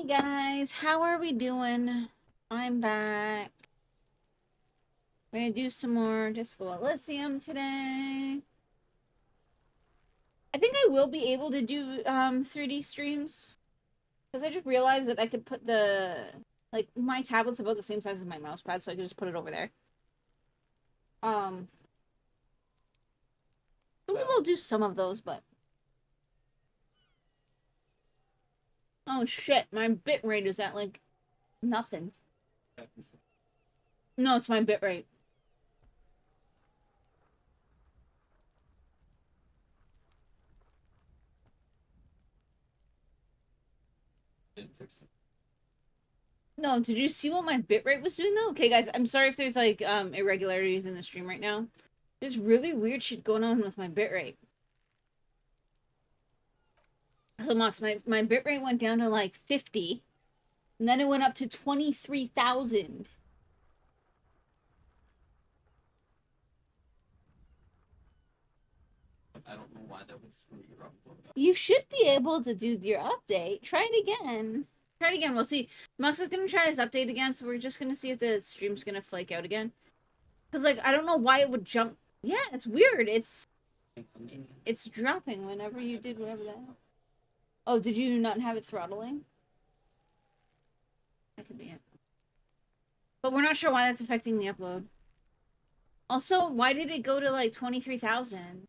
Hey guys, how are we doing? I'm back. We're gonna do some more Disco Elysium today. I think I will be able to do 3D streams. Because I just realized that I could put like my tablet's about the same size as my mouse pad, so I could just put it over there. Um so we will do some of those, but oh shit, my bit rate is at like nothing. No, it's my bit rate. No, did you see what my bitrate was doing though? Okay, guys, I'm sorry if there's like irregularities in the stream right now. There's really weird shit going on with my bitrate. So Mox, my bitrate went down to like 50, and then it went up to 23,000. I don't know why that would screw your upload up. You should be able to do your update. Try it again. Try it again. We'll see. Mox is gonna try his update again, so we're just gonna see if the stream's gonna flake out again. Cause like I don't know why it would jump. Yeah, it's weird. It's dropping whenever you did whatever that. Oh, did you not have it throttling? That could be it. But we're not sure why that's affecting the upload. Also, why did it go to like 23,000?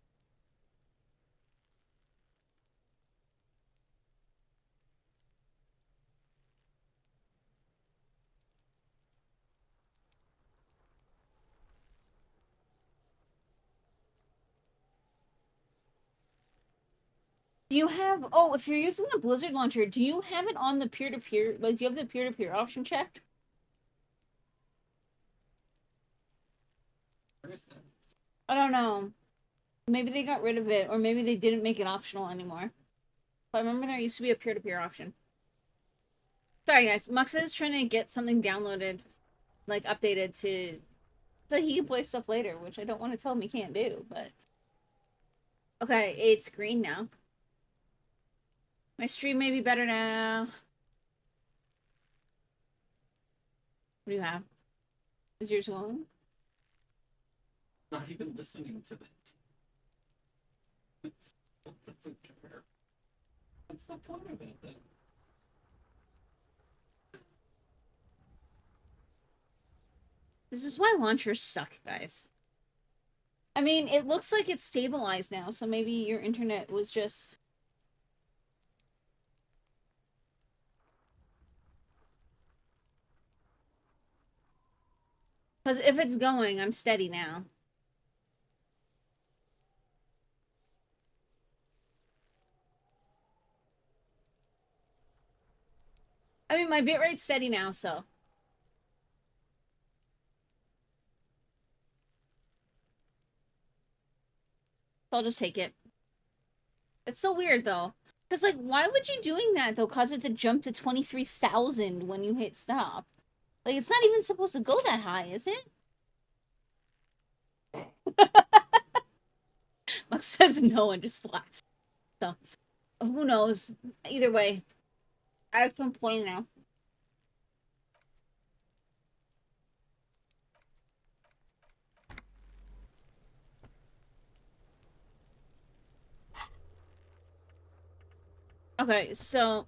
Do you have, oh, if you're using the Blizzard launcher, do you have it on the peer-to-peer, like, do you have the peer-to-peer option checked? Where is that? I don't know. Maybe they got rid of it, or maybe they didn't make it optional anymore. But I remember there used to be a peer-to-peer option. Sorry, guys. Muxa is trying to get something downloaded, like, updated to, so he can play stuff later, which I don't want to tell him he can't do, but... Okay, it's green now. My stream may be better now. What do you have? Is yours going? Not even listening to this. What's the point of it then? This is why launchers suck, guys. I mean, it looks like it's stabilized now, so maybe your internet was just... Because if it's going, I'm steady now. I mean, my bitrate's steady now, so... So I'll just take it. It's so weird, though. Because, like, why would you doing that, though? Cause it to jump to 23,000 when you hit stop. Like, it's not even supposed to go that high, is it? Max says no and just laughs. So, who knows? Either way, I complain now. Okay, so...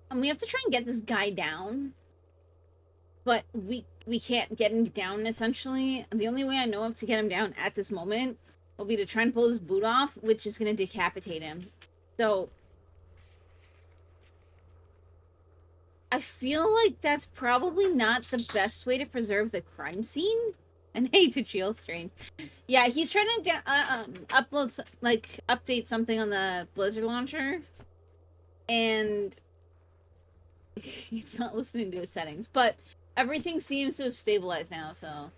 And we have to try and get this guy down. But we can't get him down, essentially. The only way I know of to get him down at this moment will be to try and pull his boot off, which is going to decapitate him. So... I feel like that's probably not the best way to preserve the crime scene. And hey to Chill Strain. Yeah, he's trying to upload, like, update something on the Blizzard launcher. And it's not listening to his settings. But everything seems to have stabilized now, so...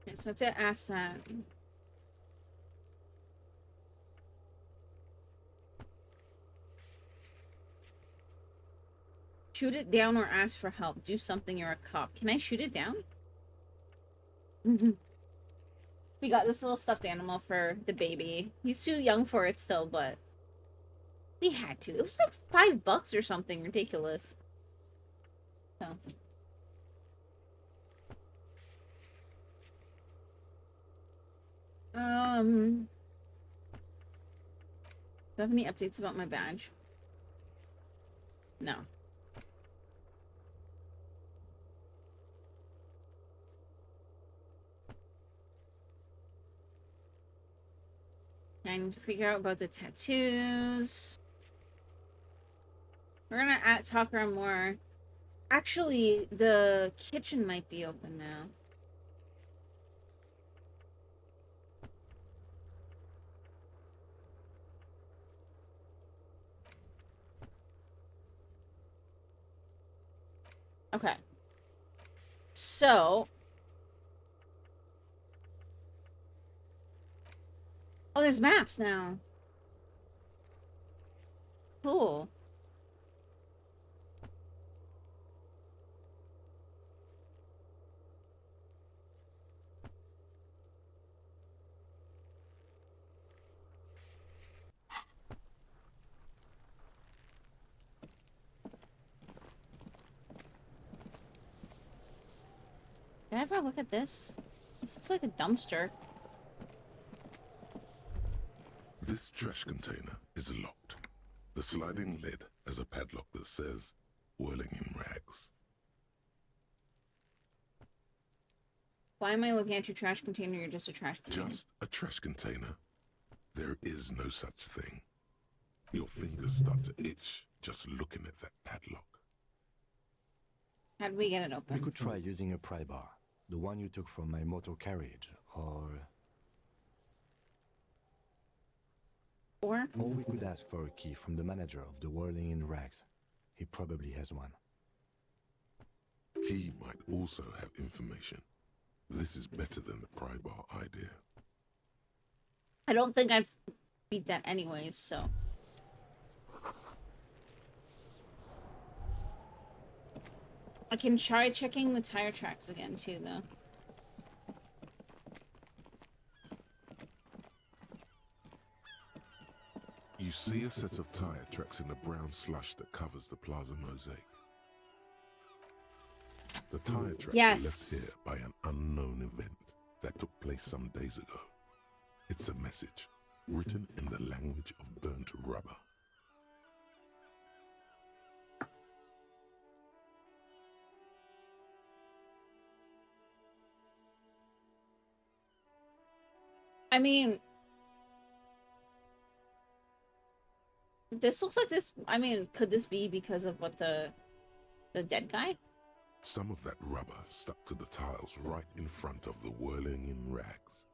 Okay, so I have to ask that. Shoot it down or ask for help. Do something, you're a cop. Can I shoot it down? We got this little stuffed animal for the baby. He's too young for it still, but we had to. It was like $5 or something ridiculous. So. Do I have any updates about my badge? No. I need to figure out about the tattoos. We're gonna talk around more. Actually, the kitchen might be open now. Okay. So. Oh, there's maps now. Cool. Can I have a look at this? This looks like a dumpster. This trash container is locked. The sliding lid has a padlock that says, "Whirling in rags." Why am I looking at your trash container? You're just a trash container. Just a trash container. There is no such thing. Your fingers start to itch just looking at that padlock. How do we get it open? We could try using a pry bar, the one you took from my motor carriage, or we could ask for a key from the manager of the Whirling in Rags. He probably has one. He might also have information. This is better than the pry bar idea. I don't think I'd beat that anyways, so. I can try checking the tire tracks again, too, though. You see a set of tire tracks in the brown slush that covers the plaza mosaic. The tire tracks were left here by an unknown event that took place some days ago. It's a message written in the language of burnt rubber. I mean, this looks like this. I mean, could this be because of what the dead guy? Some of that rubber stuck to the tiles right in front of the Whirling in Rags.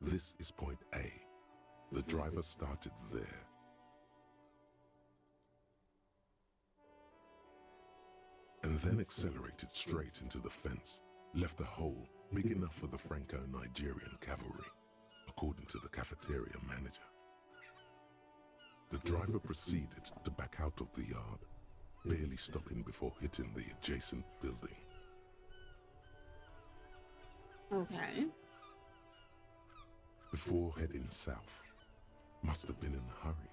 This is point A. The driver started there. And then accelerated straight into the fence, left a hole big enough for the Franco-Nigerian cavalry, according to the cafeteria manager. The driver proceeded to back out of the yard, barely stopping before hitting the adjacent building. Okay. Before heading south, must have been in a hurry.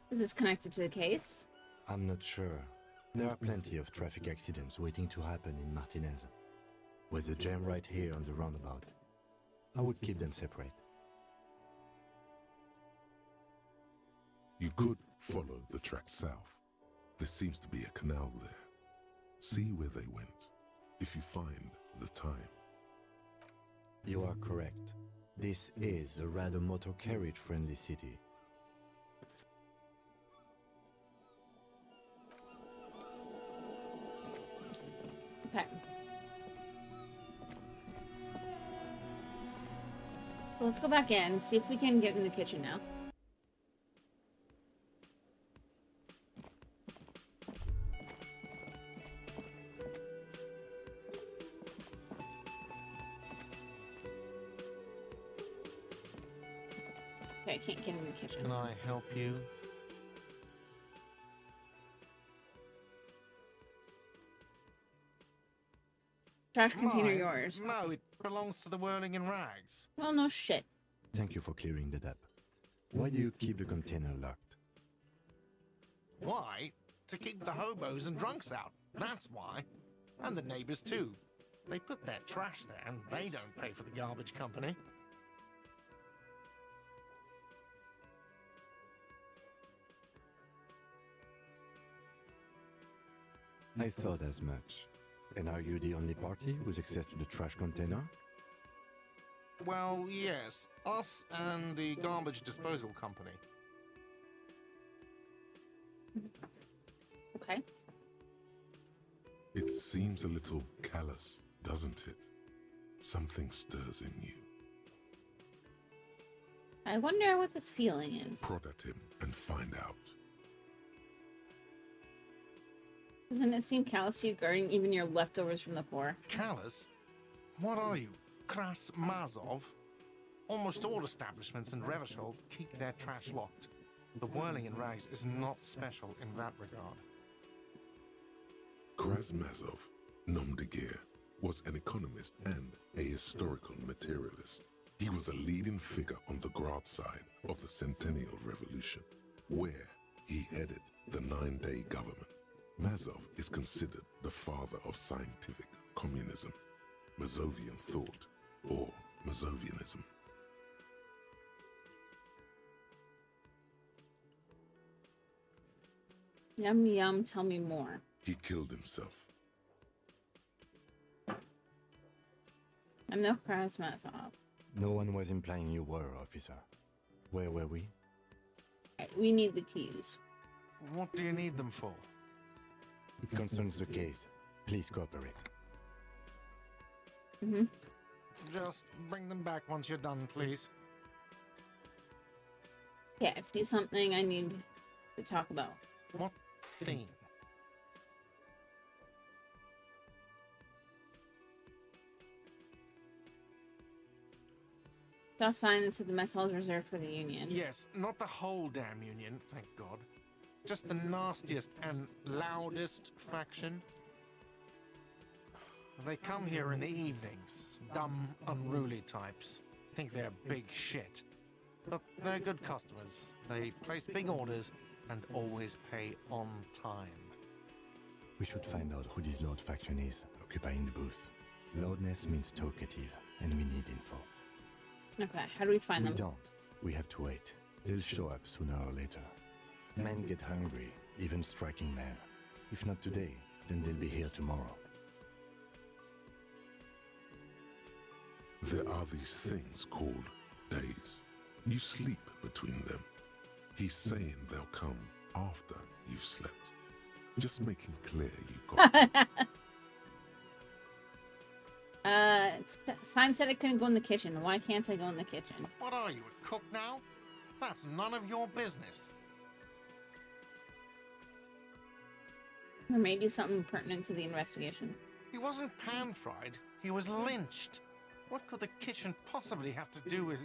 Is this connected to the case? I'm not sure. There are plenty of traffic accidents waiting to happen in Martinez. With the jam right here on the roundabout, I would keep them separate. You could follow the track south. There seems to be a canal there. See where they went, if you find the time. You are correct. This is a rather motor carriage-friendly city. Okay. So let's go back in, see if we can get in the kitchen now. Okay, I can't get in the kitchen. Can I help you? Trash container Mine? yours. No, it belongs to the Whirling in Rags. Well, no shit. Thank you for clearing that up. Why do you keep the container locked? Why? To keep the hobos and drunks out. That's why. And the neighbors too. They put their trash there and they don't pay for the garbage company. I thought as much. And are you the only party with access to the trash container? Well, yes. Us and the garbage disposal company. Okay. It seems a little callous, doesn't it? Something stirs in you. I wonder what this feeling is. Prod at him and find out. Doesn't it seem callous to you guarding even your leftovers from the poor? Callous? What are you? Kras Mazov? Almost all establishments in Revachol keep their trash locked. The Whirling in Rags is not special in that regard. Krasmazov, nom de guerre, was an economist and a historical materialist. He was a leading figure on the Grad side of the Centennial Revolution, where he headed the 9-day government. Mazov is considered the father of scientific communism, Mazovian thought, or Mazovianism. Yum yum, tell me more. He killed himself. I'm no Krasmazov. No one was implying you were, officer. Where were we? We need the keys. What do you need them for? It concerns the case. Please cooperate. Mm-hmm. Just bring them back once you're done, please. Yeah, I see something I need to talk about. What theme? Saw a sign that said the mess hall is reserved for the Union. Yes, not the whole damn Union, thank God. Just the nastiest and loudest faction. They come here in the evenings. Dumb, unruly types. Think they're big shit. But they're good customers. They place big orders and always pay on time. We should find out who this Lord faction is, occupying the booth. Loudness means talkative, and we need info. Okay, how do we find We them? don't. We have to wait. They'll show up sooner or later. Men get hungry, even striking men. If not today, then they'll be here tomorrow. There are these things called days. You sleep between them. He's saying they'll come after you've slept. Just making clear you got Sign said I couldn't go in the kitchen. Why can't I go in the kitchen? What are you, a cook now? That's none of your business. There may be something pertinent to the investigation. He wasn't pan-fried. He was lynched. What could the kitchen possibly have to do with...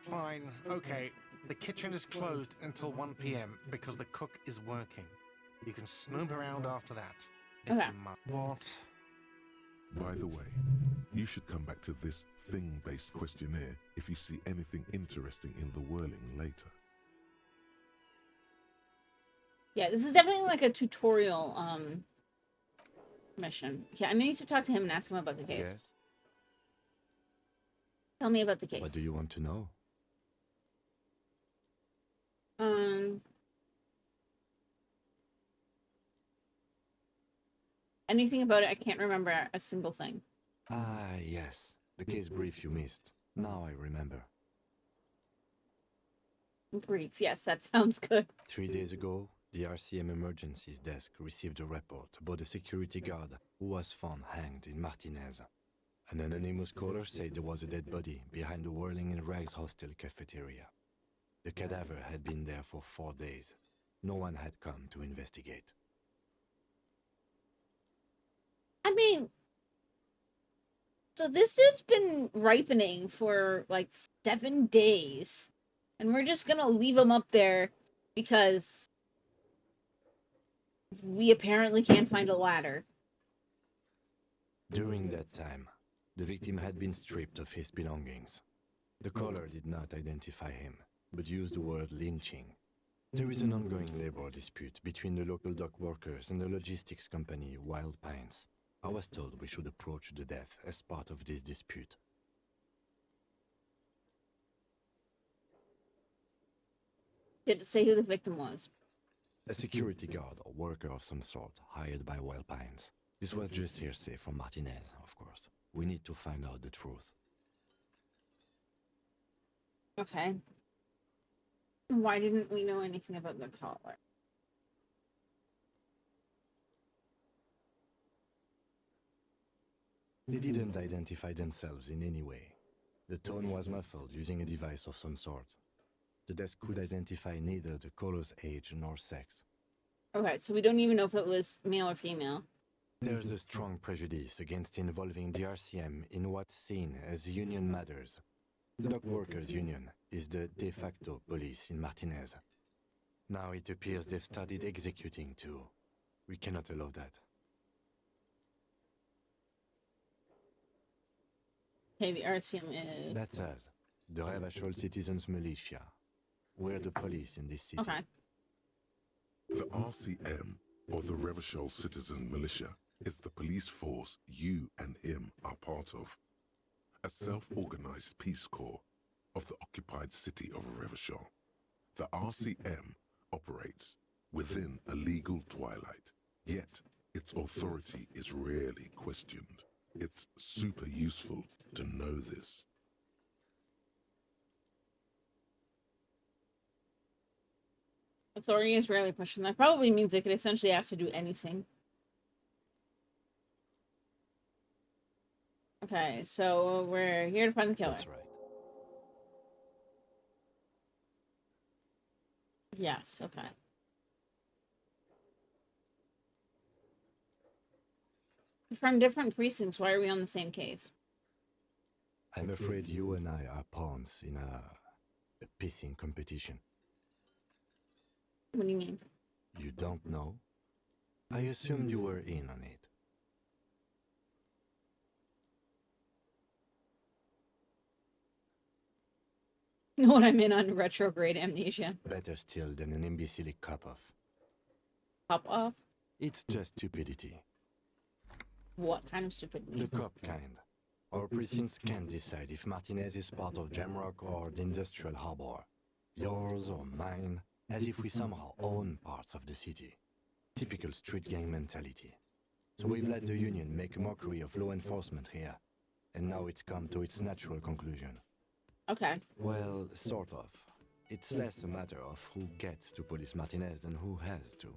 Fine, okay. The kitchen is closed until 1 p.m. because the cook is working. You can snoop around after that. If Okay. you mu- What? By the way, you should come back to this thing-based questionnaire if you see anything interesting in the whirling later. Yeah, this is definitely like a tutorial mission. Yeah, I need to talk to him and ask him about the case. Yes? Tell me about the case. What do you want to know? Anything about it, I can't remember a single thing. Ah, yes. The case brief you missed. Now I remember. Brief, yes, that sounds good. 3 days ago, the RCM Emergencies Desk received a report about a security guard who was found hanged in Martinez. An anonymous caller said there was a dead body behind the Whirling in Rags hostel cafeteria. The cadaver had been there for 4 days. No one had come to investigate. I mean, So this dude's been ripening for like 7 days. And we're just gonna leave him up there because we apparently can't find a ladder. During that time, the victim had been stripped of his belongings. The caller did not identify him, but used the word lynching. There is an ongoing labor dispute between the local dock workers and the logistics company Wild Pines. I was told we should approach the death as part of this dispute. Did it say who the victim was? A security guard or worker of some sort hired by Wild Pines. This was just hearsay from Martinez, of course. We need to find out the truth. Okay. Why didn't we know anything about the caller? They didn't identify themselves in any way. The tone was muffled using a device of some sort. The desk could identify neither the caller's age nor sex. Okay, so we don't even know if it was male or female. There's a strong prejudice against involving the RCM in what's seen as union matters. The Dock Workers Union is the de facto police in Martinez. Now it appears they've started executing too. We cannot allow that. Okay, the RCM is... That's us, the Revachol Citizens Militia. We're the police in this city. Okay. The RCM, or the Revachol Citizen Militia, is the police force you and him are part of. A self-organized peace corps of the occupied city of Revachol. The RCM operates within a legal twilight, yet its authority is rarely questioned. It's super useful to know this. Authority is rarely questioned. That probably means they could essentially ask to do anything. Okay, so we're here to find the killer. That's right. Yes, okay. From different precincts, why are we on the same case? I'm afraid you and I are pawns in a pissing competition. What do you mean? You don't know? I assumed you were in on it. You know what I'm in on retrograde amnesia. Better still than an imbecilic cop-off. Pop off? It's just stupidity. What kind of stupidity? The cop kind. Our precincts can decide if Martinez is part of Jamrock or the Industrial Harbor. Yours or mine, as if we somehow own parts of the city. Typical street gang mentality. So we've let the Union make a mockery of law enforcement here. And now it's come to its natural conclusion. Okay. Well, sort of. It's less a matter of who gets to police Martinez than who has to.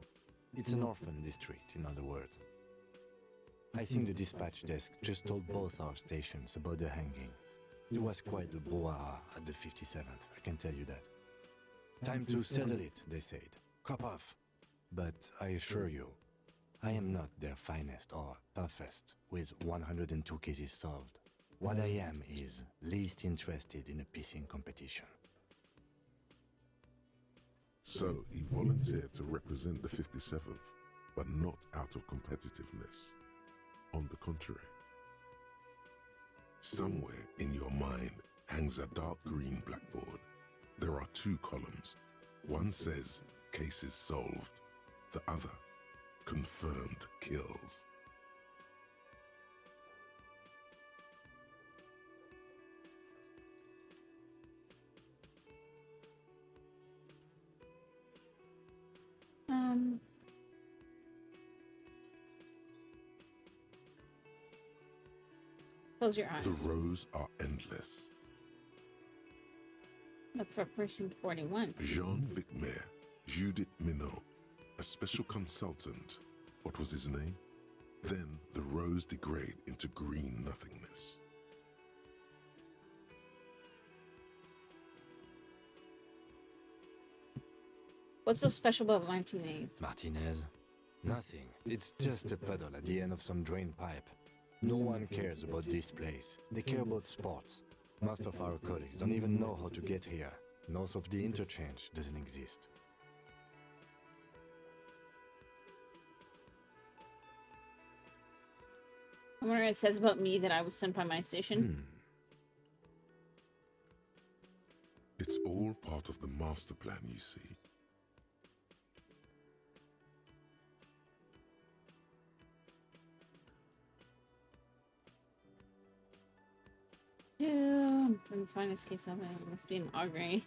It's an orphan district, in other words. I think the dispatch desk just told both our stations about the hanging. There was quite the brouhaha at the 57th, I can tell you that. Time to settle it, they said. Cop off. But I assure you, I am not their finest or toughest with 102 cases solved. What I am is least interested in a pissing competition. So he volunteered to represent the 57th, but not out of competitiveness. On the contrary. Somewhere in your mind hangs a dark green blackboard. There are 2 columns. One says, cases solved. The other, confirmed kills. Close your eyes. The rows are endless. Look for person 41. Jean Vicmer, Judith Minot, a special consultant. What was his name? Then the rows degrade into green nothingness. What's so special about Martinez? Martinez? Nothing. It's just a puddle at the end of some drain pipe. No one cares about this place. They care about sports. Most of our colleagues don't even know how to get here. North of the interchange doesn't exist. I wonder what it says about me that I was sent by my station. It's all part of the master plan, you see. Yeah, let me find this case of it. Must be an augury.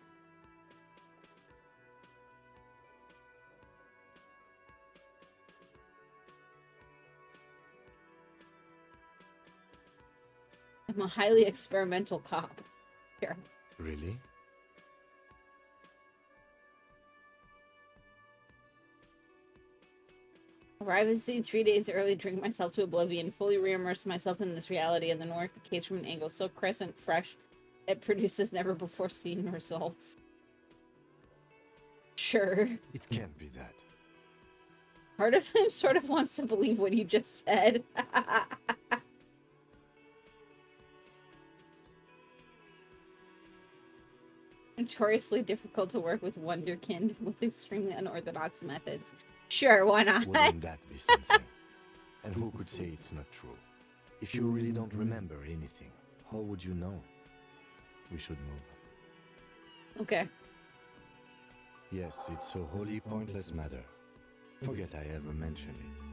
I'm a highly experimental cop. Here. Really? Arrive at the scene 3 days early, drink myself to oblivion, fully re-immerse myself in this reality, and then work the case from an angle so crescent fresh it produces never before seen results. Sure. It can't be that. Part of him sort of wants to believe what you just said. Notoriously difficult to work with wonderkind with extremely unorthodox methods. Sure, why not? Wouldn't that be something? And who could say it's not true? If you really don't remember anything, how would you know? We should move. Okay. Yes, it's a wholly pointless matter. Forget I ever mentioned it.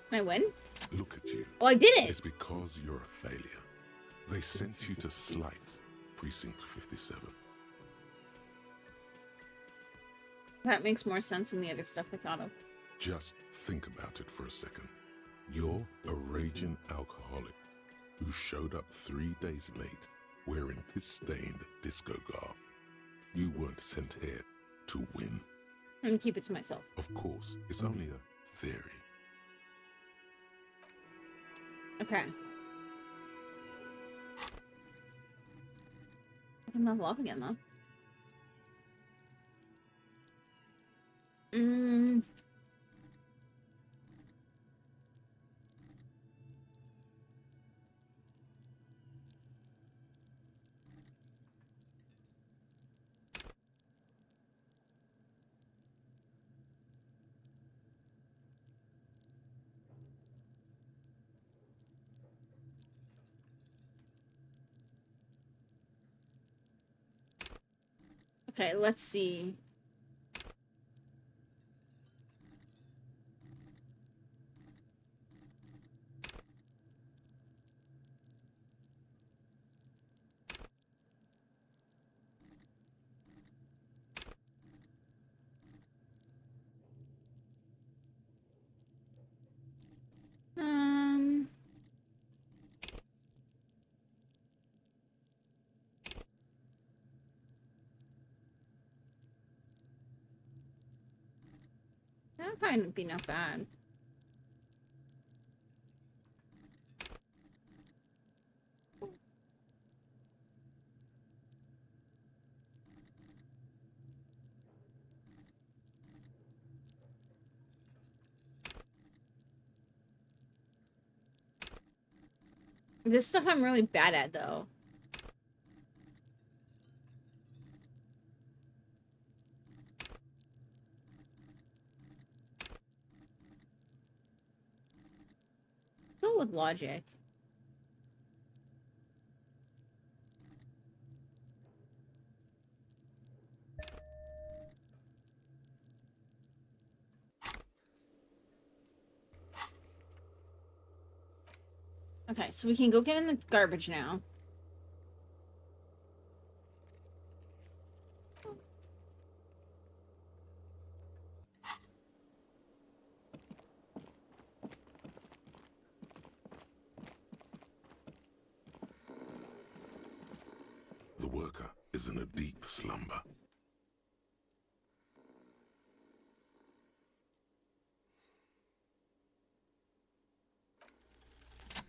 Can I win? Look at you. Oh, I did it! It's because you're a failure. They sent you to Slight, Precinct 57. That makes more sense than the other stuff I thought of. Just think about it for a second. You're a raging alcoholic who showed up 3 days late wearing piss-stained disco garb. You weren't sent here to win. I'm gonna keep it to myself. Of course, it's only a theory. Okay. I can level up again, though. Okay, let's see. Um... That might be not bad. This stuff I'm really bad at, though. Go with logic. Okay, so we can go get in the garbage now. The worker is in a deep slumber.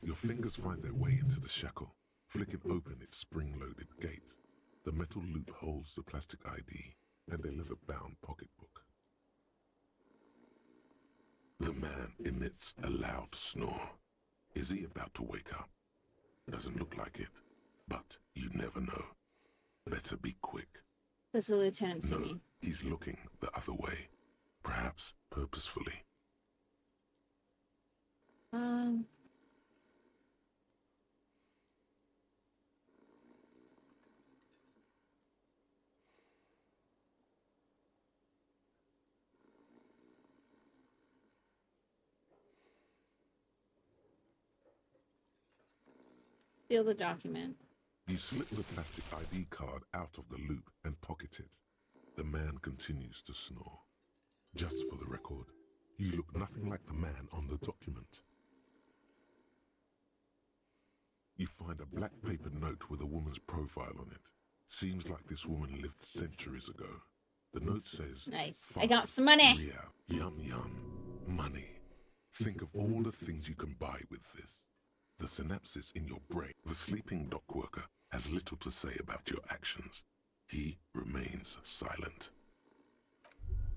Your fingers find their way into the shackle. flicking open its spring-loaded gate. The metal loop holds the plastic ID and a leather-bound pocketbook. The man emits a loud snore. Is he about to wake up? Doesn't look like it, but you never know. Better be quick. Does the lieutenant see No, me? he's looking the other way, perhaps purposefully. Steal the document. You slip the plastic ID card out of the loop and pocket it. The man continues to snore. Just for the record, you look nothing like the man on the document. You find a black paper note with a woman's profile on it. Seems like this woman lived centuries ago. The note says, Nice. I got some money. Real. Yum yum. Money. Think of all the things you can buy with this. The synapses in your brain. The sleeping dock worker has little to say about your actions. He remains silent.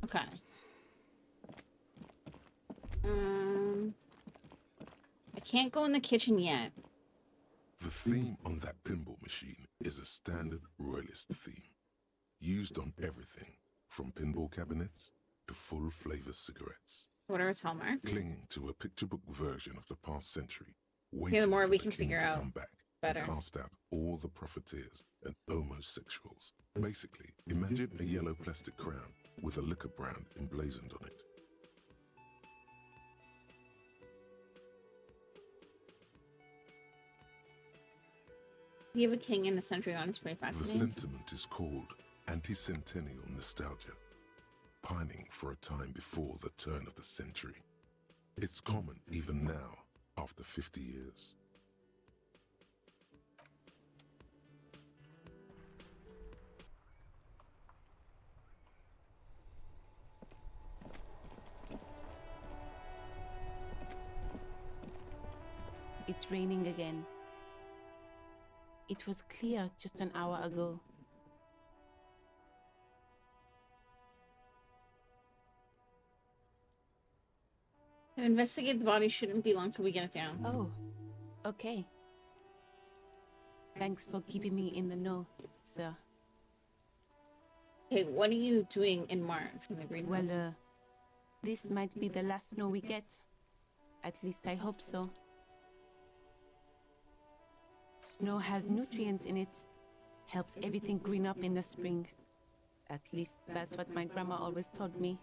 Okay. I can't go in the kitchen yet. The theme on that pinball machine is a standard royalist theme, used on everything from pinball cabinets to full-flavor cigarettes. What are its hallmarks? Clinging to a picture book version of the past century, The waiting more for we the can king figure to out, come back better. and cast out all the profiteers and homosexuals. Basically, imagine a yellow plastic crown with a liquor brand emblazoned on it. You have a king and a century on. It's pretty The fascinating. sentiment is called anti-centennial nostalgia, pining for a time before the turn of the century. It's common even now, after 50 years. It's raining again. It was clear just an hour ago. To investigate the body shouldn't be long till we get it down. Oh, okay. Thanks for keeping me in the know, sir. Okay, what are you doing in March in the greenhouse? Well, this might be the last snow we get. At least I hope so. Snow has nutrients in it. Helps everything green up in the spring. At least that's what my grandma always told me.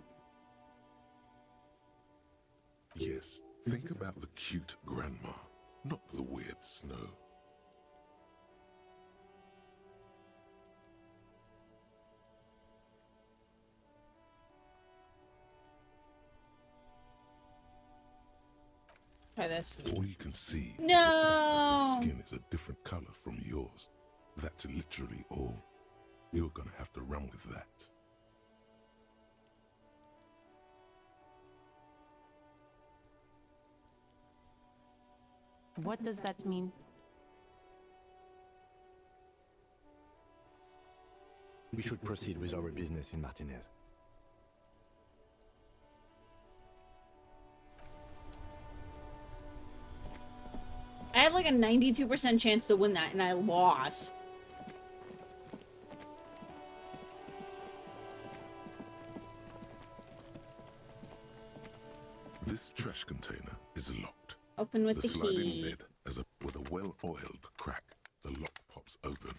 Yes, think about the cute grandma, not the weird snow. Try this. All you can see is the fact that No! her skin is a different color from yours. That's literally all. You're gonna have to run with that. What does that mean? We should proceed with our business in Martinez. I had like a 92% chance to win that, and I lost. This trash container is locked. Open with the sliding key. lid with a well-oiled crack. The lock pops open.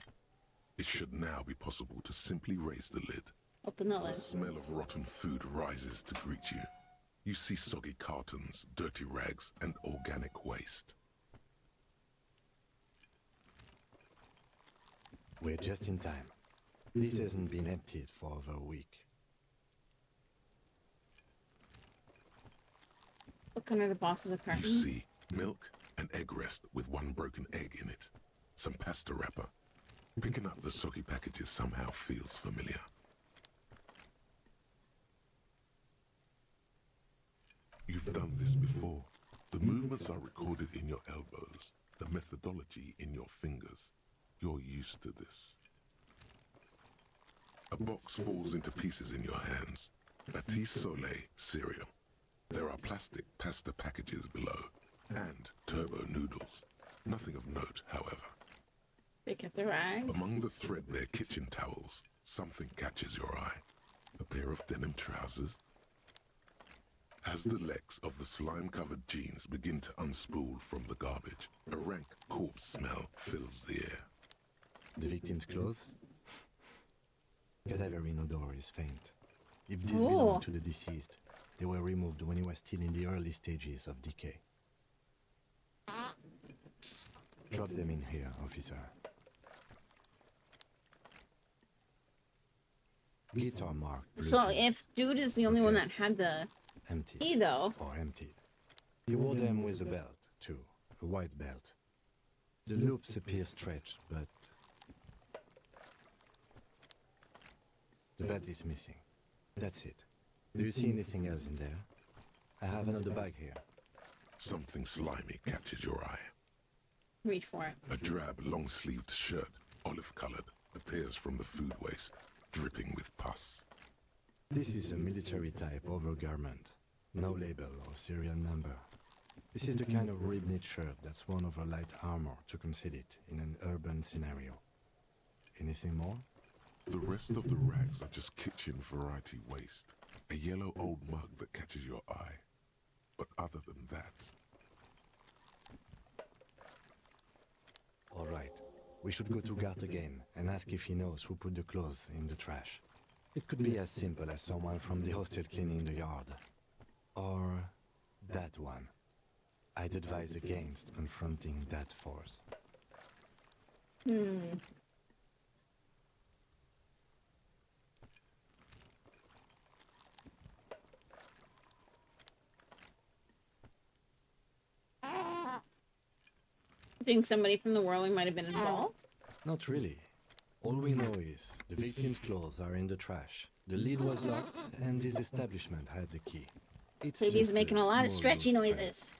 It should now be possible to simply raise the lid. Open the The lid. smell of rotten food rises to greet you. You see soggy cartons, dirty rags, and organic waste. We're just in time. This hasn't been emptied for over a week. Look under the boxes of You carton. see milk and egg rest with one broken egg in it. Some pasta wrapper. Picking up the soggy packages somehow feels familiar. You've done this before. The movements are recorded in your elbows. the methodology in your fingers. You're used to this. A box falls into pieces in your hands. Batiste Soleil cereal. There are plastic pasta packages below, and turbo noodles. Nothing of note, however. They kept their rags. Among the threadbare kitchen towels, something catches your eye. A pair of denim trousers. As the legs of the slime-covered jeans begin to unspool from the garbage, a rank corpse smell fills the air. The victim's clothes? Cadaverine odor is faint. If these Ooh. belong to the deceased, they were removed when he was still in the early stages of decay. Drop them in here, officer. Guitar marked blue So check. if dude is the only one Okay. that had the Empty. key, though, Or emptied. He wore them with a belt, too. A white belt. The loops appear stretched, but the belt is missing. That's it. Do you see anything else in there? I have another bag here. Something slimy catches your eye. reach for it. A drab, long-sleeved shirt, olive-colored, appears from the food waste, dripping with pus. This is a military-type overgarment. No label or serial number. This is the kind of rib-knit shirt that's worn over light armor to conceal it in an urban scenario. Anything more? The rest of the rags are just kitchen variety waste. A yellow old mug that catches your eye. But other than that, All right. We should go to Gart again and ask if he knows who put the clothes in the trash. It could be as simple as someone from the hostel cleaning the yard. Or that one. I'd advise against confronting that force. I think somebody from the whirling might have been involved. Not really. All we know is the victim's clothes are in the trash. The lid was locked, and his establishment had the key. It's Baby's just making a lot of small stretchy loose thread. noises.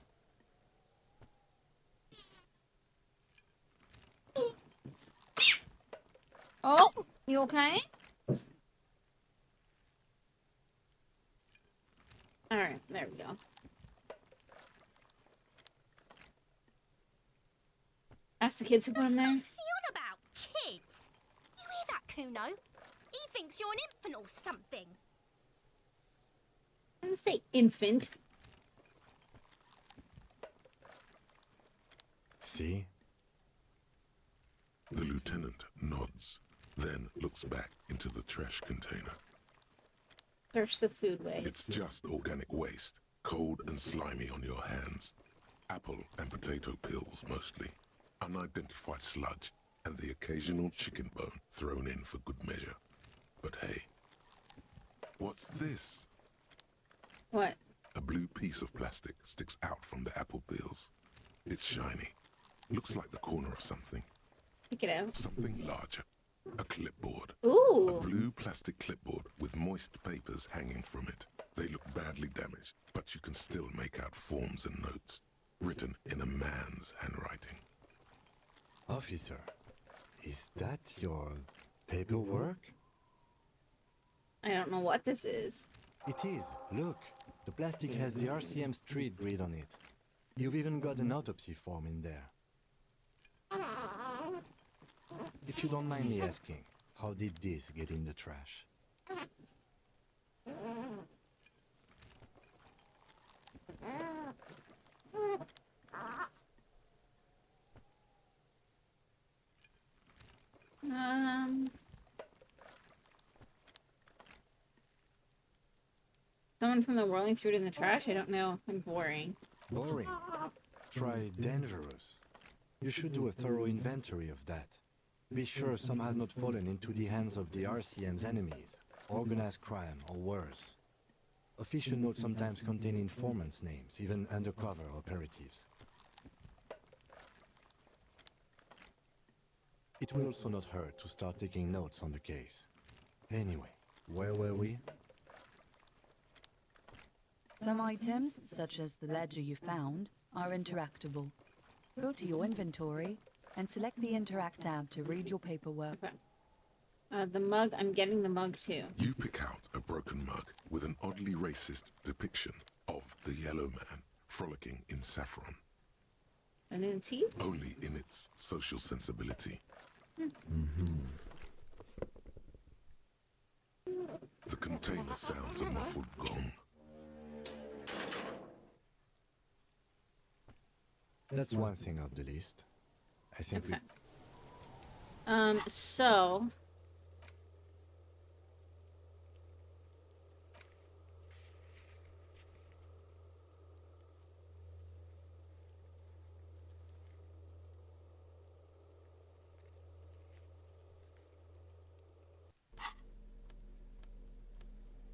Oh, you okay? Alright, there we go. Ask the kids who put him there. What's he on about? Kids? You hear that, Kuno? He thinks you're an infant or something. I didn't say infant. See? the lieutenant nods, then looks back into the trash container. Search the food waste. It's just organic waste, cold and slimy on your hands. Apple and potato peels mostly. Unidentified sludge, and the occasional chicken bone thrown in for good measure. But hey, what's this? What? A blue piece of plastic sticks out from the apple peels. It's shiny. Looks like the corner of something. Pick it out. Something larger. A clipboard. A Ooh. blue plastic clipboard with moist papers hanging from it. They look badly damaged, but you can still make out forms and notes, written in a man's handwriting. Officer, is that your paperwork? I don't know what this is. It is. Look, the plastic has the RCM street grid on it. You've even got an autopsy form in there. If you don't mind me asking, how did this get in the trash? Someone from the whirling threw it in the trash? I don't know. I'm boring. Boring. Try dangerous. You should do a thorough inventory of that. Be sure some has not fallen into the hands of the RCM's enemies, organized crime or worse. Official notes sometimes contain informants' names, even undercover operatives. It will also not hurt to start taking notes on the case. Anyway, where were we? Some items, such as the ledger you found, are interactable. Go to your inventory and select the Interact tab to read your paperwork. Okay. The mug, I'm getting the mug too. You pick out a broken mug with an oddly racist depiction of the Yellow Man frolicking in saffron, And then teeth? only in its social sensibility. The container sounds a muffled gong. That's one thing off the list. I think Okay. So...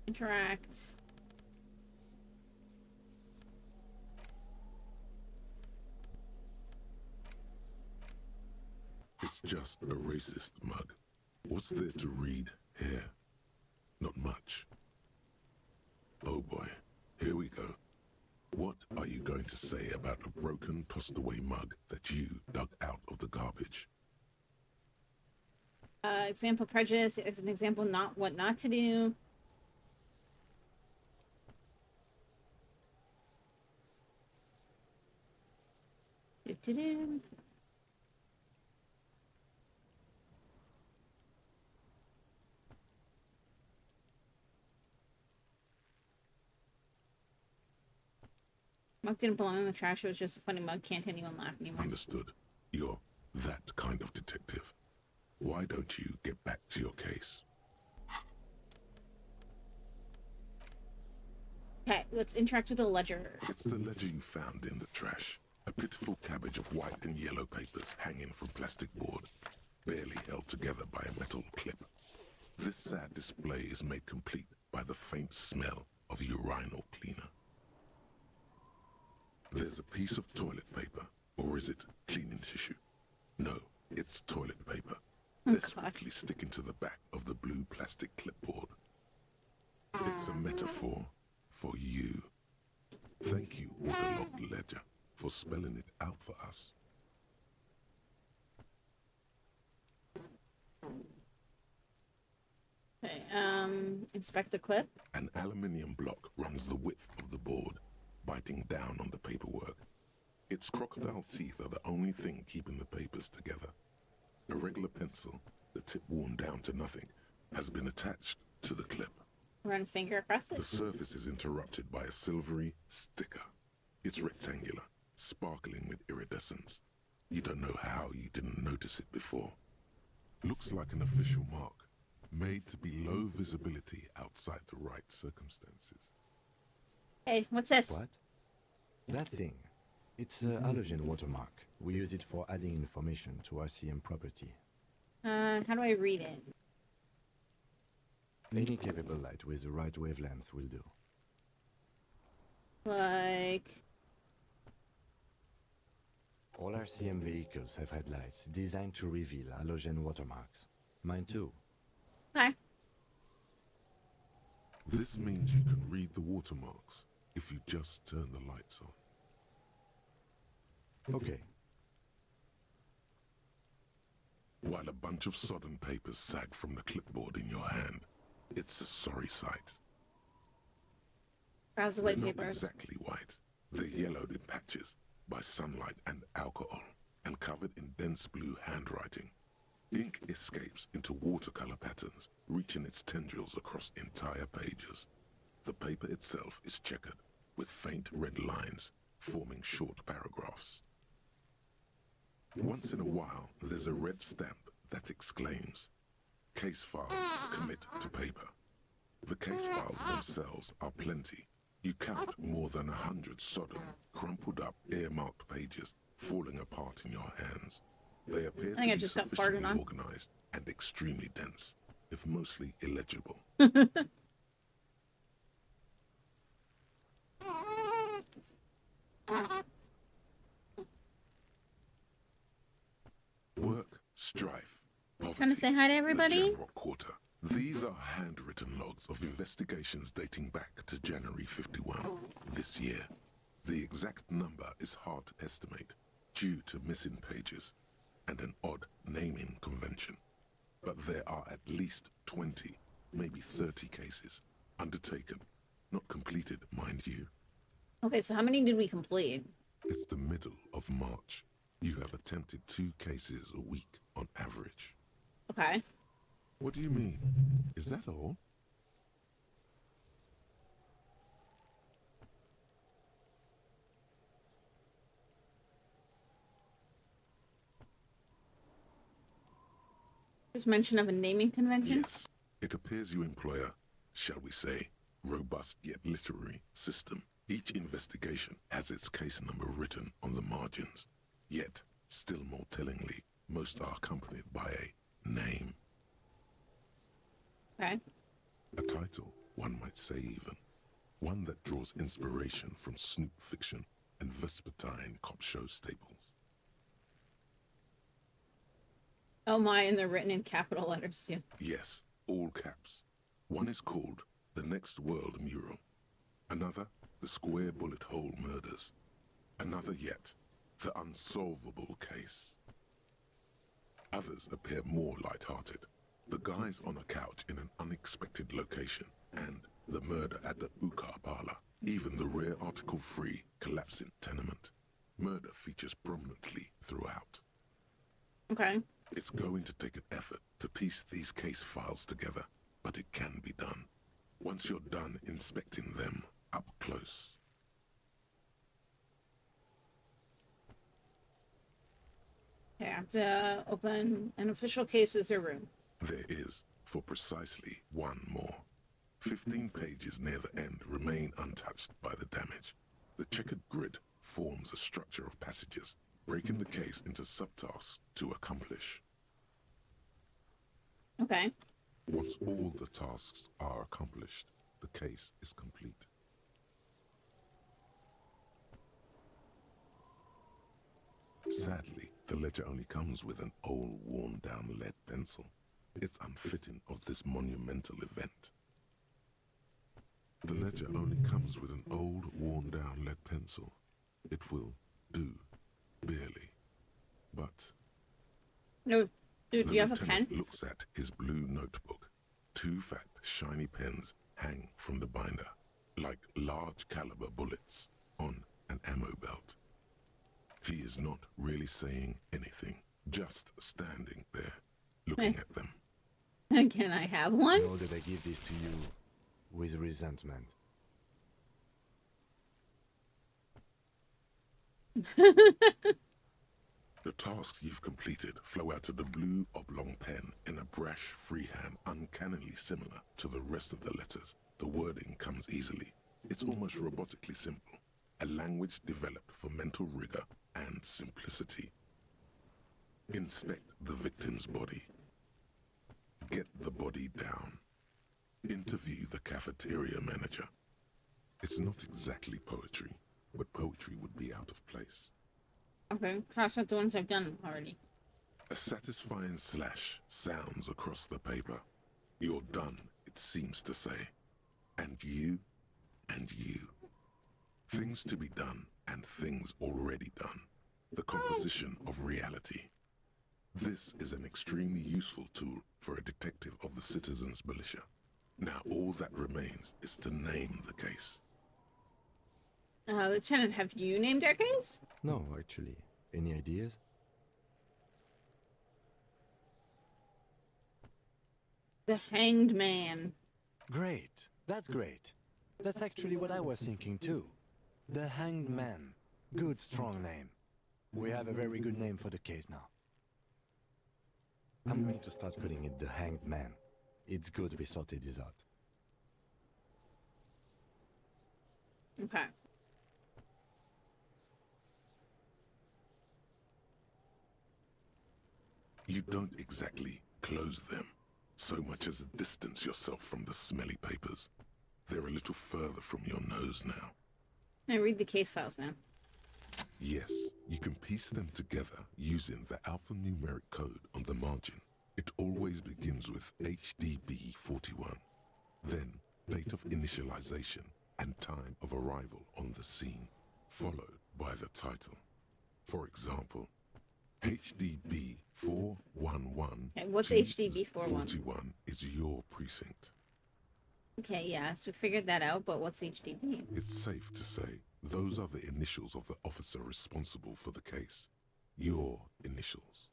Interact. It's just a racist mug. What's there to read here? Not much. Oh boy, here we go. What are you going to say about a broken, tossed-away mug that you dug out of the garbage? Example prejudice is an example not what not to do. Do-do-do. Mug didn't belong in the trash. It was just a funny mug. Can't anyone laugh anymore? Understood. You're that kind of detective. Why don't you get back to your case? Okay, let's interact with the ledger. It's the ledger you found in the trash. A pitiful cabbage of white and yellow papers hanging from plastic board, barely held together by a metal clip. This sad display is made complete by the faint smell of urinal cleaner. There's a piece of toilet paper, or is it cleaning tissue? No, it's toilet paper, desperately sticking to the back of the blue plastic clipboard. It's a metaphor for you. Thank you, waterlogged ledger, for spelling it out for us. Okay, inspect the clip. An aluminium block runs the width of the board, biting down on the paperwork. Its crocodile teeth are the only thing keeping the papers together. A regular pencil, the tip worn down to nothing, has been attached to the clip. Run finger across The it. surface is interrupted by a silvery sticker. It's rectangular, sparkling with iridescence. You don't know how you didn't notice it before. Looks like an official mark, made to be low visibility outside the right circumstances. Hey, what's this? What? That thing. It's a halogen watermark. We use it for adding information to RCM property. How do I read it? Any capable light with the right wavelength will do. Like... All RCM vehicles have headlights designed to reveal halogen watermarks. Mine too. Okay. This means you can read the watermarks if you just turn the lights on. Okay. While a bunch of sodden papers sag from the clipboard in your hand, it's a sorry sight. Browse the They're white not paper. exactly white. They're yellowed in patches by sunlight and alcohol, and covered in dense blue handwriting. Ink escapes into watercolor patterns, reaching its tendrils across entire pages. The paper itself is checkered, with faint red lines, forming short paragraphs. Once in a while, there's a red stamp that exclaims, "Case files commit to paper." The case files themselves are plenty. You count more than 100 sodden, crumpled up, earmarked pages falling apart in your hands. They appear I think I to be just got farted sufficiently on. organized and extremely dense, if mostly illegible. Work, strife, poverty. Trying to say hi to the everybody? Jamrock Quarter. These are handwritten logs of investigations dating back to January 51, this year. The exact number is hard to estimate. due to missing pages and an odd naming convention. But there are at least 20, maybe 30 cases undertaken, not completed, mind you. Okay, so how many did we complete? It's the middle of March. You have attempted 2 cases a week on average. Okay. What do you mean? Is that all? There's mention of a naming convention? Yes. It appears you employ a, shall we say, robust yet literary system. Each investigation has its case number written on the margins. Yet, still more tellingly, most are accompanied by a name. Okay. A title, one might say even. One that draws inspiration from snoop fiction and vespertine cop show staples. Oh my, and they're written in capital letters too. Yes, all caps. One is called The Next World Mural. Another, The Square Bullet Hole Murders. Another yet, The Unsolvable Case. Others appear more light-hearted. The guys on a couch in an unexpected location, and the murder at the Ukar parlor. Even the rare article-free collapsing tenement. Murder features prominently throughout. Okay. It's going to take an effort to piece these case files together, but it can be done. Once you're done inspecting them up close. Okay, I have to open an official cases room. There is, for precisely one more. 15 pages near the end remain untouched by the damage. The checkered grid forms a structure of passages, breaking the case into subtasks to accomplish. Okay. Once all the tasks are accomplished, the case is complete. Sadly, the ledger only comes with an old, worn-down lead pencil. It's unfitting of this monumental event. The ledger only comes with an old, worn-down lead pencil. It will do, barely. But No, dude, do you have a pen? lieutenant looks at his blue notebook. 2 fat, shiny pens hang from the binder, like large caliber bullets on an ammo belt. He is not really saying anything, just standing there, looking at them. Can I have one? Know that I give this to you with resentment. The tasks you've completed flow out of the blue oblong pen in a brash freehand uncannily similar to the rest of the letters. The wording comes easily. It's almost robotically simple, a language developed for mental rigor and simplicity. Inspect the victim's body. Get the body down. Interview the cafeteria manager. It's not exactly poetry, but poetry would be out of place. Okay, cross out the ones I've done already. A satisfying slash sounds across the paper. You're done, it seems to say. And you, and you. Things to be done, and things already done. The composition of reality. This is an extremely useful tool for a detective of the citizens' militia. Now all that remains is to name the case. Lieutenant, have you named our case? No, actually. Any ideas? The Hanged Man. Great. That's great. That's actually what I was thinking too. The Hanged Man. Good, strong name. We have a very good name for the case now. I'm going to start calling it the Hanged Man. It's good we sorted this out. Okay. You don't exactly close them, so much as distance yourself from the smelly papers. They're a little further from your nose now. I read the case files now. Yes, you can piece them together using the alphanumeric code on the margin. It always begins with HDB 41, then date of initialization and time of arrival on the scene, followed by the title. For example, HDB 411 Okay, what's HDB 41? 41 is your precinct. Okay, yeah, so we figured that out, but what's HDB? It's safe to say those are the initials of the officer responsible for the case. Your initials.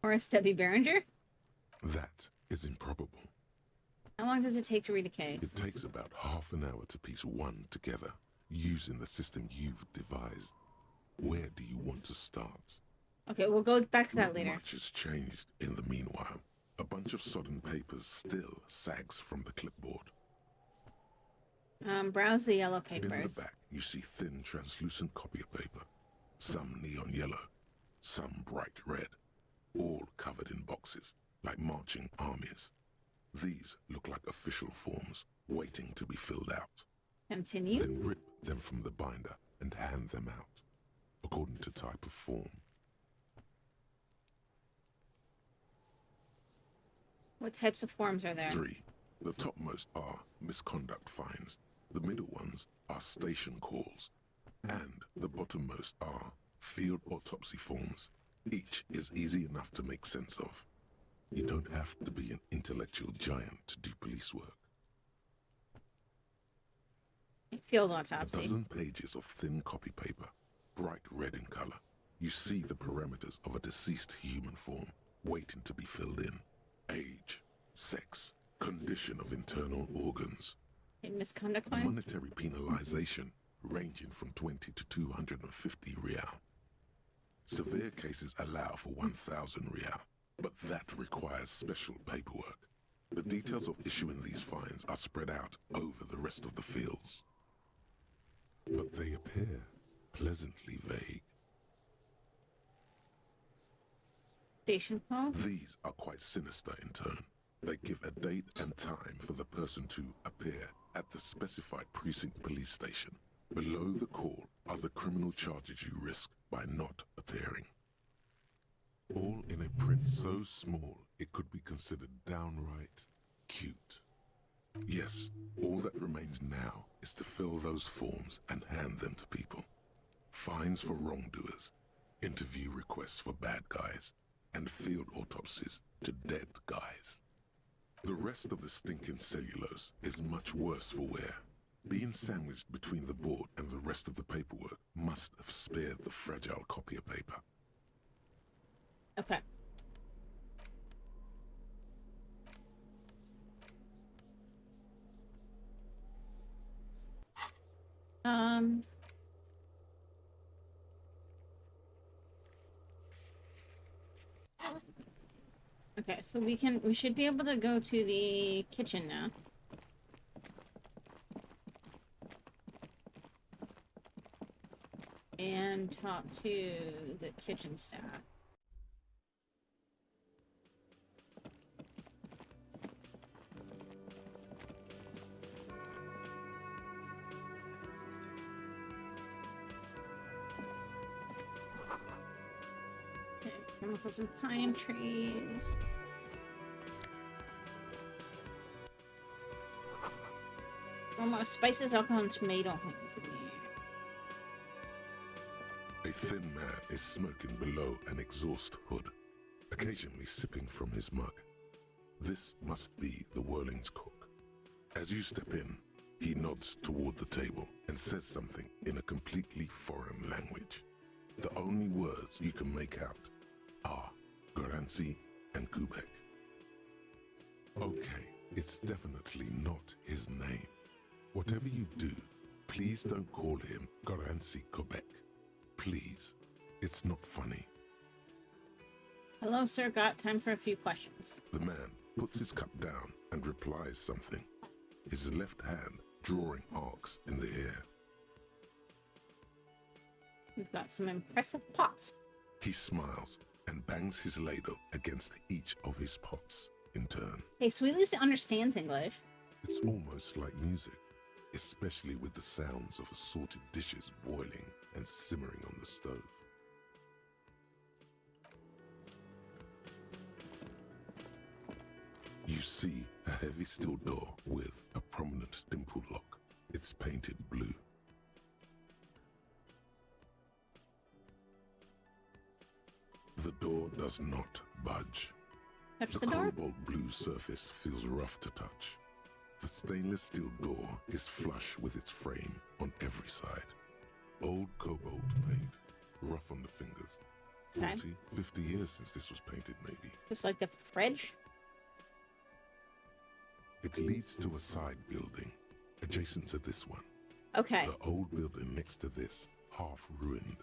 Horace Debbie Behringer? That is improbable. How long does it take to read a case? It takes about half an hour to piece one together, using the system you've devised. Where do you want to start? Okay, we'll go back to that Not later. much has changed in the meanwhile. A bunch of sodden papers still sags from the clipboard. Browse the yellow In papers. the back, you see thin, translucent copy of paper. Some neon yellow, some bright red, all covered in boxes, like marching armies. These look like official forms, waiting to be filled out. Continue. Then rip them from the binder and hand them out, according to type of form. What types of forms are there? 3. The topmost are misconduct fines. The middle ones are station calls. And the bottommost are field autopsy forms. Each is easy enough to make sense of. You don't have to be an intellectual giant to do police work. Field A autopsy. dozen pages of thin copy paper, bright red in color. You see the parameters of a deceased human form, waiting to be filled in. Age, sex, condition of internal organs. Okay, misconduct A fine? monetary penalization ranging from 20 to 250 real. Severe cases allow for 1,000 real, but that requires special paperwork. The details of issuing these fines are spread out over the rest of the fields. But they appear pleasantly vague. Station call? These are quite sinister in tone. They give a date and time for the person to appear at the specified precinct police station. Below the call are the criminal charges you risk by not appearing. All in a print so small it could be considered downright cute. Yes, all that remains now is to fill those forms and hand them to people. Fines for wrongdoers, interview requests for bad guys, and field autopsies to dead guys. The rest of the stinking cellulose is much worse for wear. Being sandwiched between the board and the rest of the paperwork must have spared the fragile copier paper. Okay. Okay, so we should be able to go to the kitchen now. And talk to the kitchen staff. Okay, I'm gonna put some pine trees. Almost spices, alcohol, and tomato things in the air. A thin man is smoking below an exhaust hood, occasionally sipping from his mug. This must be the Whirling's cook. As you step in, he nods toward the table and says something in a completely foreign language. The only words you can make out are Garancy and Kubek. Okay, it's definitely not his name. Whatever you do, please don't call him Garancy Kubek. Please, it's not funny. Hello, sir. Got time for a few questions. The man puts his cup down and replies something, his left hand drawing arcs in the air. We've got some impressive pots. He smiles and bangs his ladle against each of his pots in turn. Hey, so at least understands English. It's almost like music, especially with the sounds of assorted dishes boiling and simmering on the stove. You see a heavy steel door with a prominent dimple lock. It's painted blue. The door does not budge. Touch The the door. cobalt blue surface feels rough to touch. The stainless steel door is flush with its frame on every side. Old cobalt paint, rough on the fingers. Okay. 40, 50 years since this was painted, maybe. Just like the fridge. It leads to a side building, adjacent to this one. Okay. The old building next to this, half ruined.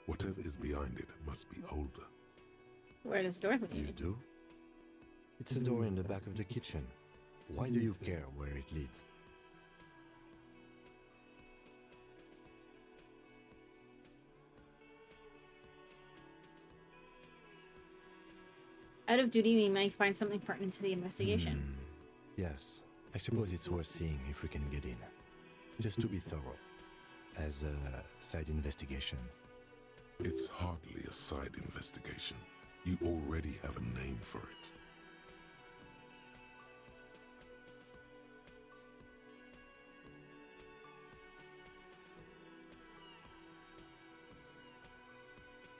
Whatever is behind it must be older. Where does the door You lead? do? It's a door in the back of the kitchen. Why do you care where it leads? Out of duty, we might find something pertinent to the investigation. Yes, I suppose it's worth seeing if we can get in. Just to be thorough. As a side investigation. It's hardly a side investigation. You already have a name for it.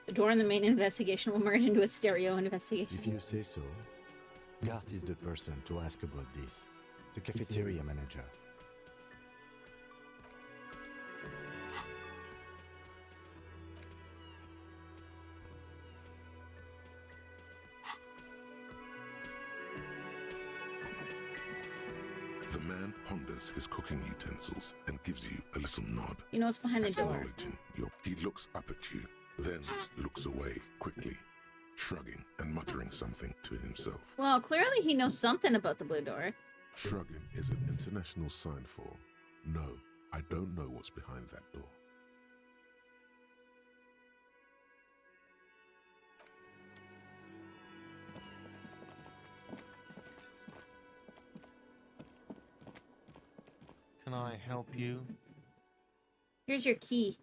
The door in the main investigation will merge into a stereo investigation. If you say so, Gart is the person to ask about this. The cafeteria manager. The man ponders his cooking utensils and gives you a little nod. You know what's behind the door? Acknowledging he looks up at you, then looks away quickly, shrugging and muttering something to himself. Well, clearly he knows something about the blue door. Shrugging is an international sign for, no, I don't know what's behind that door. Can I help you? Here's your key.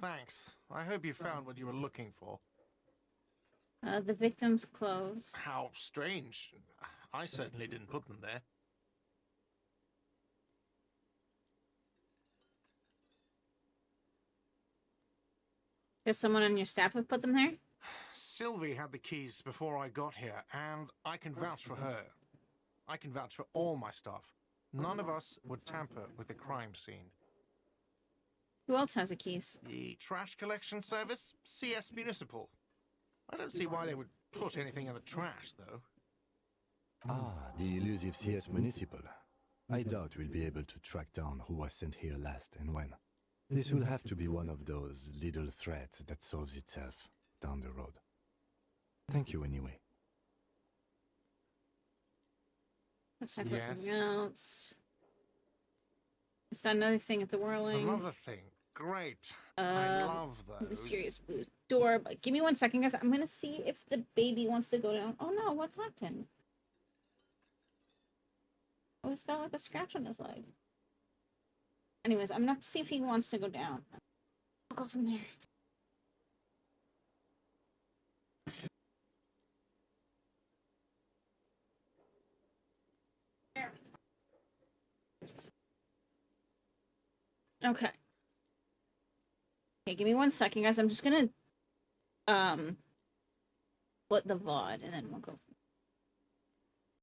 Thanks. I hope you found what you were looking for. The victim's clothes. How strange. I certainly didn't put them there. There's someone on your staff who put them there? Sylvie had the keys before I got here, and I can vouch for her. I can vouch for all my staff. None of us would tamper with the crime scene. Who else has the keys? The trash collection service, CS Municipal. I don't see why they would put anything in the trash, though. Ah, the elusive CS Municipal. I doubt we'll be able to track down who was sent here last and when. This will have to be one of those little threats that solves itself down the road. Thank you anyway. Let's check out Yes. something else. I saw another thing at the whirling. Another thing. Great. I love those. Mysterious blue door. But give me 1 second, guys. I'm gonna see if the baby wants to go down. Oh no, what happened? Oh, he's got like a scratch on his leg. Anyways, I'm gonna see if he wants to go down. I'll go from there. Okay. Okay, give me 1 second, guys. I'm just gonna put the VOD and then we'll go